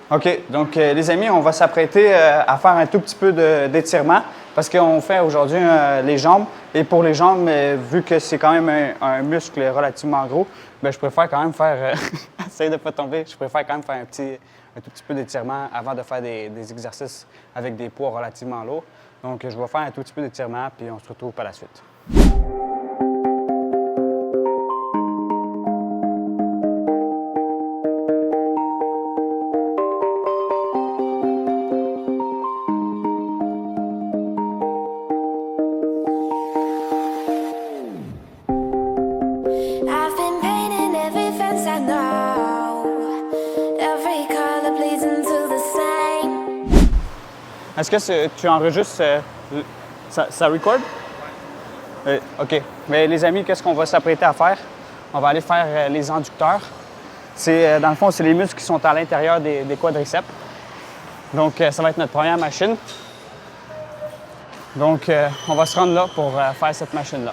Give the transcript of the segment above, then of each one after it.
OK. Donc, les amis, on va s'apprêter à faire un tout petit peu d'étirement parce qu'on fait aujourd'hui les jambes. Et pour les jambes, vu que c'est quand même un muscle relativement gros, bien, je préfère quand même faire... essaye de ne pas tomber. Je préfère quand même faire un tout petit peu d'étirement avant de faire des exercices avec des poids relativement lourds. Donc, je vais faire un tout petit peu d'étirement, puis on se retrouve par la suite. Est-ce que tu enregistres, ça record? OK. Mais les amis, qu'est-ce qu'on va s'apprêter à faire? On va aller faire les adducteurs. Dans le fond, c'est les muscles qui sont à l'intérieur des quadriceps. Donc, ça va être notre première machine. Donc, on va se rendre là pour faire cette machine-là.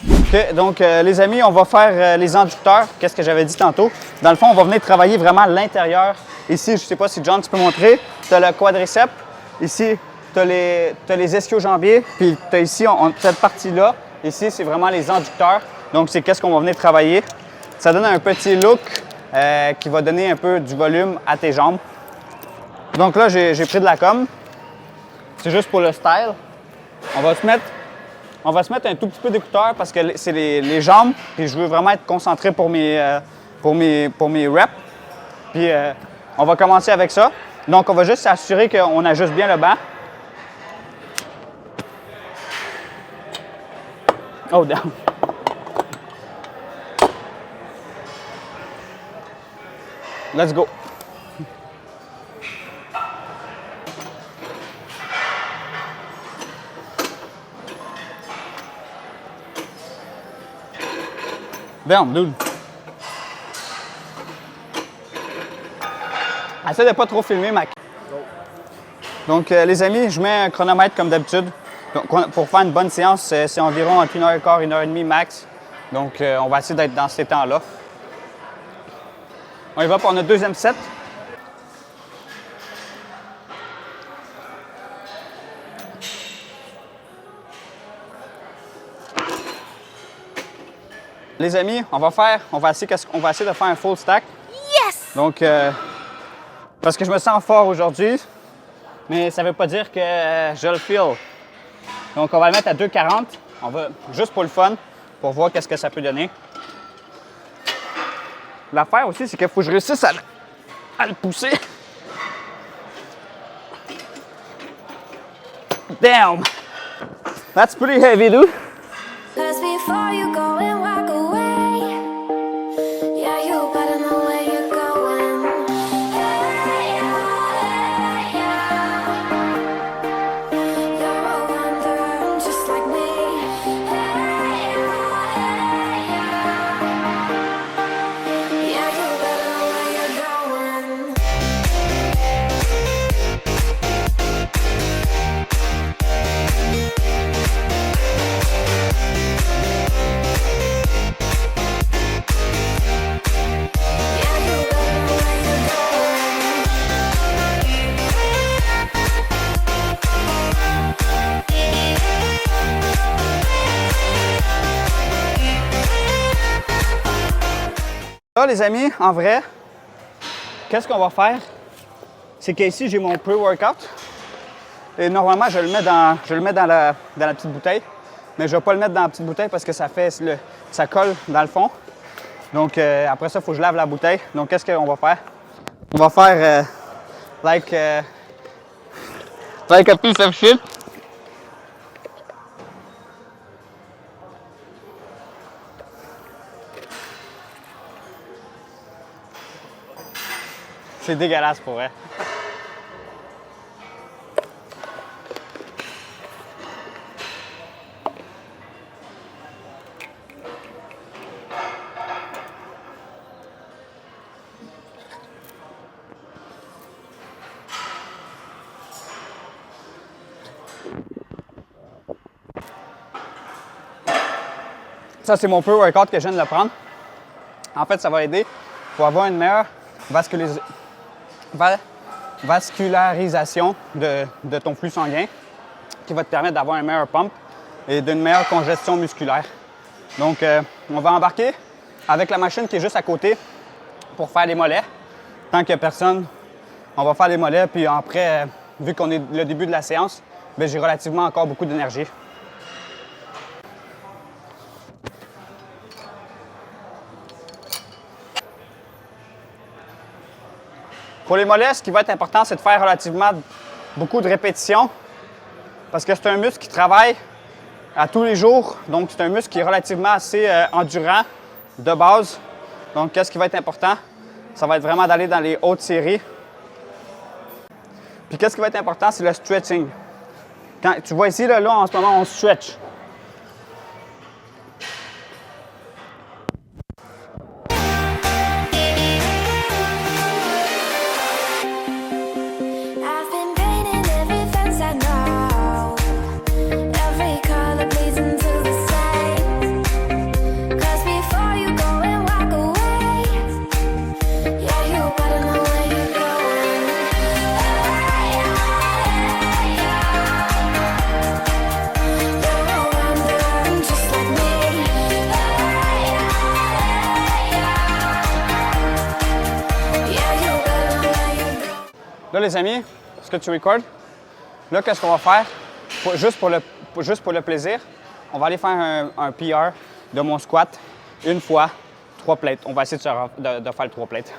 OK, donc les amis, on va faire les adducteurs. Qu'est-ce que j'avais dit tantôt? Dans le fond, on va venir travailler vraiment l'intérieur. Ici, je ne sais pas si John, tu peux montrer. Tu as le quadriceps. Ici, tu as les ischio-jambiers. Puis tu as ici, cette partie-là. Ici, c'est vraiment les adducteurs. Donc, c'est qu'est-ce qu'on va venir travailler. Ça donne un petit look qui va donner un peu du volume à tes jambes. Donc là, j'ai pris de la gomme. C'est juste pour le style. On va se mettre un tout petit peu d'écouteurs parce que c'est les jambes. Puis je veux vraiment être concentré pour mes reps. Puis on va commencer avec ça. Donc on va juste s'assurer qu'on ajuste bien le banc. Oh, down. Let's go. Down, dude. Essaye de pas trop filmer, Mac. Donc, les amis, je mets un chronomètre comme d'habitude. Pour faire une bonne séance, c'est environ entre 1h15 et 1h30 max. Donc, on va essayer d'être dans ces temps-là. On y va pour notre deuxième set. Les amis, on va essayer de faire un full stack. Yes! Donc, parce que je me sens fort aujourd'hui, mais ça ne veut pas dire que je le feel. Donc, on va le mettre à 2,40. On va juste pour le fun, pour voir qu'est-ce que ça peut donner. L'affaire aussi, c'est qu'il faut que je réussisse à le pousser. Damn! That's pretty heavy, dude. Cause before you go and walk away, yeah, you better know where you're going. Hey, yeah, yeah. You're a wanderer just like me. Hey, yeah, yeah, you better know where you're going. Là, les amis, en vrai, qu'est-ce qu'on va faire? C'est qu'ici, j'ai mon pre-workout. Et normalement, je le mets dans la petite bouteille. Mais je ne vais pas le mettre dans la petite bouteille parce que ça colle dans le fond. Donc, après ça, il faut que je lave la bouteille. Donc, qu'est-ce qu'on va faire? On va faire like a piece of shit. C'est dégueulasse pour vrai. Ça, c'est mon pre-workout que je viens de le prendre. En fait, ça va aider pour avoir une meilleure vascularisation de ton flux sanguin qui va te permettre d'avoir un meilleur pump et d'une meilleure congestion musculaire. Donc, on va embarquer avec la machine qui est juste à côté pour faire les mollets. Tant qu'il n'y a personne, on va faire les mollets. Puis après, vu qu'on est le début de la séance, bien, j'ai relativement encore beaucoup d'énergie. Pour les mollets, ce qui va être important, c'est de faire relativement beaucoup de répétitions parce que c'est un muscle qui travaille à tous les jours. Donc, c'est un muscle qui est relativement assez endurant de base. Donc, qu'est-ce qui va être important? Ça va être vraiment d'aller dans les hautes séries. Puis, qu'est-ce qui va être important? C'est le stretching. Quand, tu vois ici, là, en ce moment, on stretch. I've been painting every fence I know. Every color bleeds into the same. 'Cause before you go and walk away, yeah, you better know where you're going. Hey, you're wondering just like me. Yeah, you better know where you're going. Là, les amis, est-ce que tu recordes? Là, qu'est-ce qu'on va faire? Juste pour le plaisir, on va aller faire un PR de mon squat une fois, 3 plates. On va essayer de faire le 3 plates.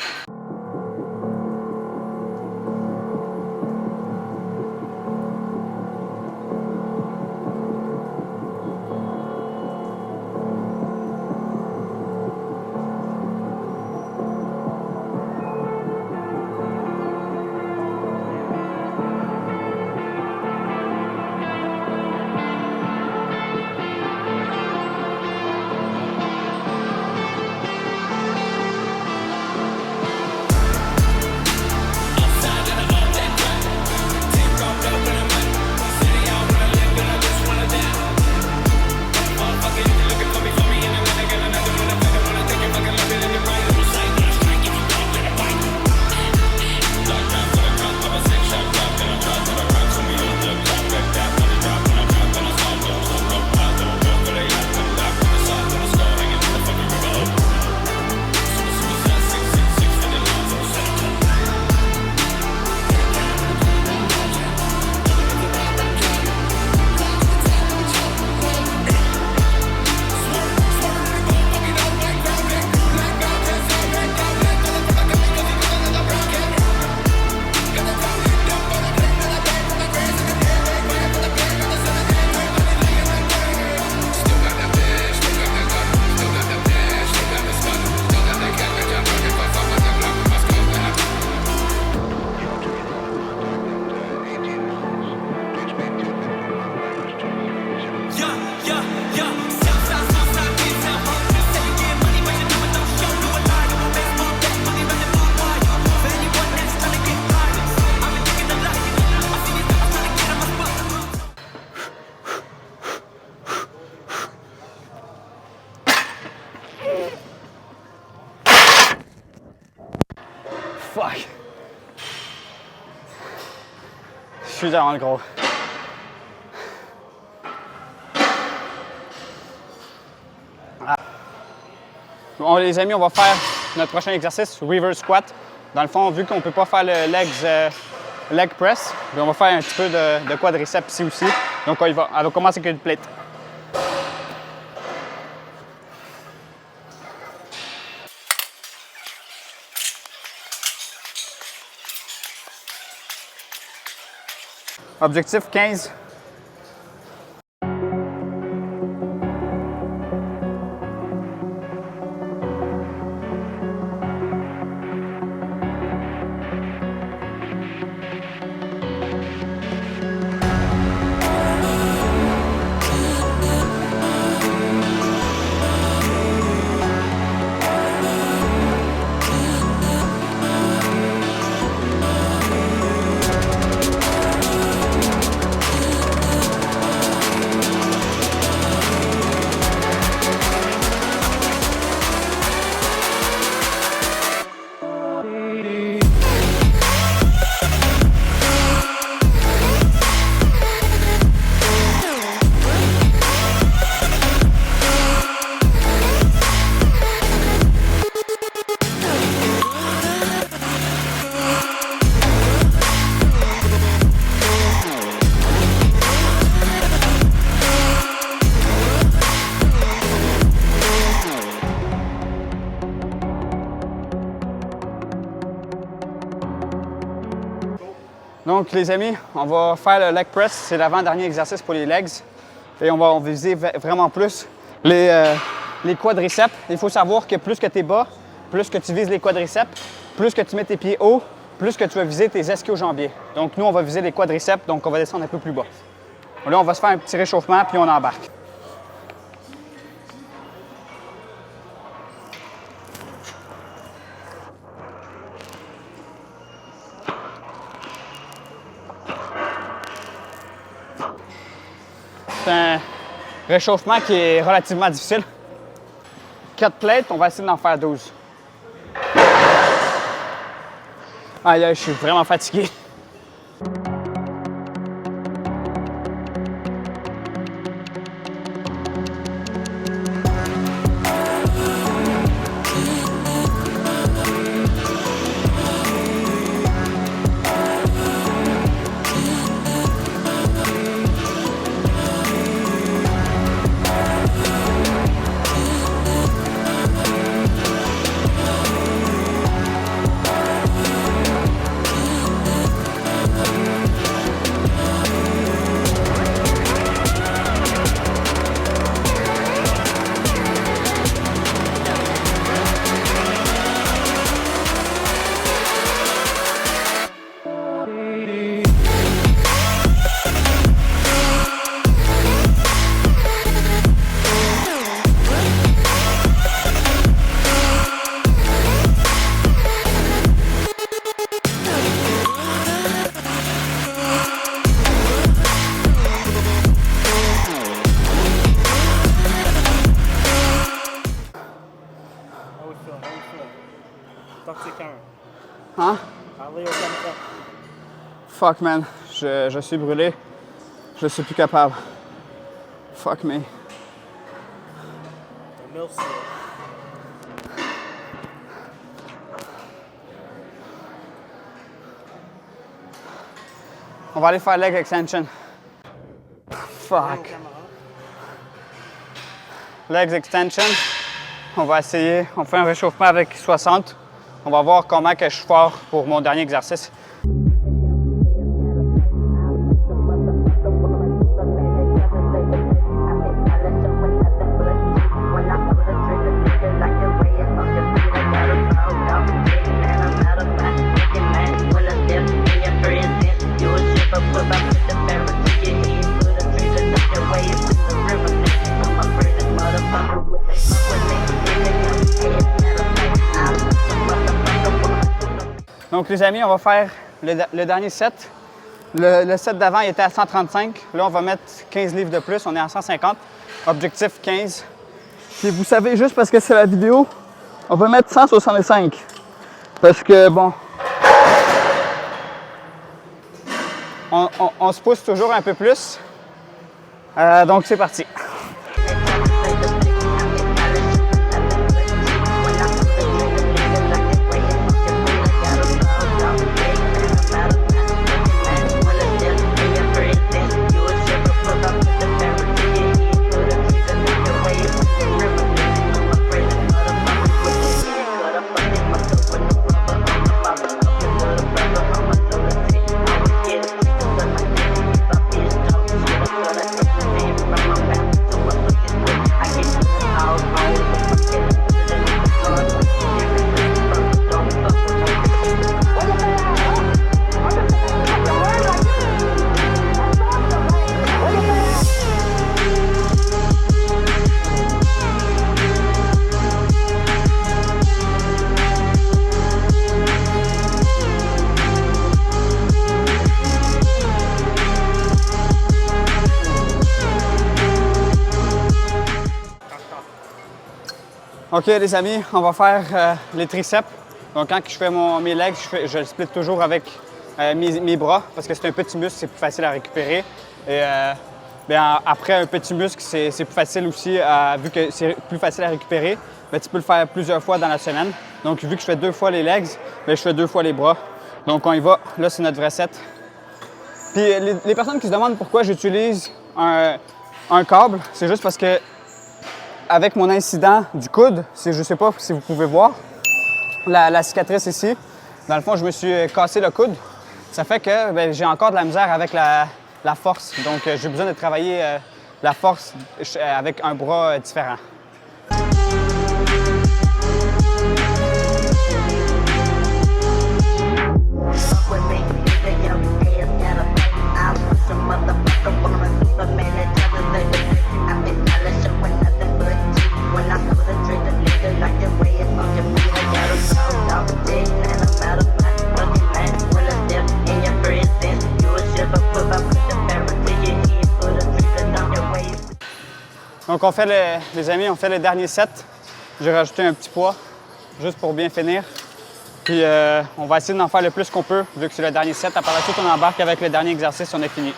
Fuck! Je suis dans le gros. Ah. Bon, les amis, on va faire notre prochain exercice, reverse squat. Dans le fond, vu qu'on ne peut pas faire le leg press, on va faire un petit peu de quadriceps ici aussi. Donc, on va commencer avec une plate. Objectif 15. Donc, les amis, on va faire le leg press. C'est l'avant-dernier exercice pour les legs. Et on va viser vraiment plus les quadriceps. Il faut savoir que plus que tu es bas, plus que tu vises les quadriceps, plus que tu mets tes pieds hauts, plus que tu vas viser tes ischio-jambiers. Donc, nous, on va viser les quadriceps, donc on va descendre un peu plus bas. Là, on va se faire un petit réchauffement, puis on embarque. C'est un réchauffement qui est relativement difficile. 4 plates, on va essayer d'en faire 12. Aïe, aïe, je suis vraiment fatigué. Hein? Fuck, man. Je suis brûlé. Je suis plus capable. Fuck me. On va aller faire leg extension. Fuck. Legs extension. On va essayer. On fait un réchauffement avec 60. On va voir comment que je suis fort pour mon dernier exercice. Donc les amis, on va faire le dernier set. Le set d'avant était à 135. Là, on va mettre 15 livres de plus. On est à 150. Objectif 15. Puis vous savez, juste parce que c'est la vidéo, on va mettre 165. Parce que, bon, on se pousse toujours un peu plus. Donc c'est parti. OK, les amis, on va faire les triceps. Donc, quand je fais mes legs, je le split toujours avec mes bras parce que c'est un petit muscle, c'est plus facile à récupérer. Et après un petit muscle, c'est plus facile aussi, vu que c'est plus facile à récupérer, bien, tu peux le faire plusieurs fois dans la semaine. Donc, vu que je fais 2 fois les legs, bien, je fais 2 fois les bras. Donc, on y va. Là, c'est notre vraie set. Puis, les personnes qui se demandent pourquoi j'utilise un câble, c'est juste parce que avec mon incident du coude, je ne sais pas si vous pouvez voir la cicatrice ici. Dans le fond, je me suis cassé le coude. Ça fait que ben, j'ai encore de la misère avec la force. Donc, j'ai besoin de travailler la force avec un bras différent. Donc, on fait les amis, on fait le dernier set. J'ai rajouté un petit poids, juste pour bien finir. Puis, on va essayer d'en faire le plus qu'on peut, vu que c'est le dernier set. Par la suite, on embarque avec le dernier exercice, on est fini.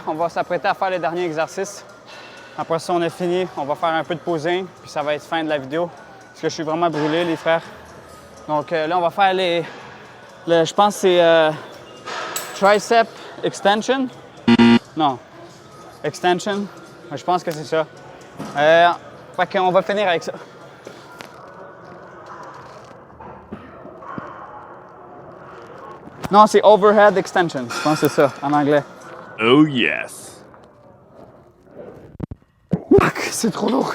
On va s'apprêter à faire le dernier exercice. Après ça, on a fini. On va faire un peu de posing, puis ça va être fin de la vidéo. Parce que je suis vraiment brûlé, les frères. Donc là, on va faire je pense que c'est tricep extension. Non, extension. Je pense que c'est ça. Fait qu'on va finir avec ça. Non, c'est overhead extension. Je pense que c'est ça, en anglais. Oh yes! C'est trop lourd.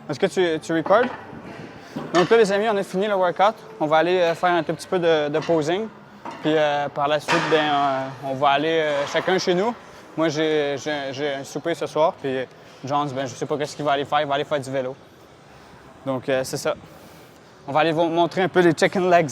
Est-ce que tu recordes? Donc là, les amis, on a fini le workout. On va aller faire un tout petit peu de posing. Puis par la suite, on va aller chacun chez nous. Moi, j'ai un souper ce soir. Puis Jones, je ne sais pas ce qu'il va aller faire. Il va aller faire du vélo. Donc c'est ça. On va aller vous montrer un peu les chicken legs.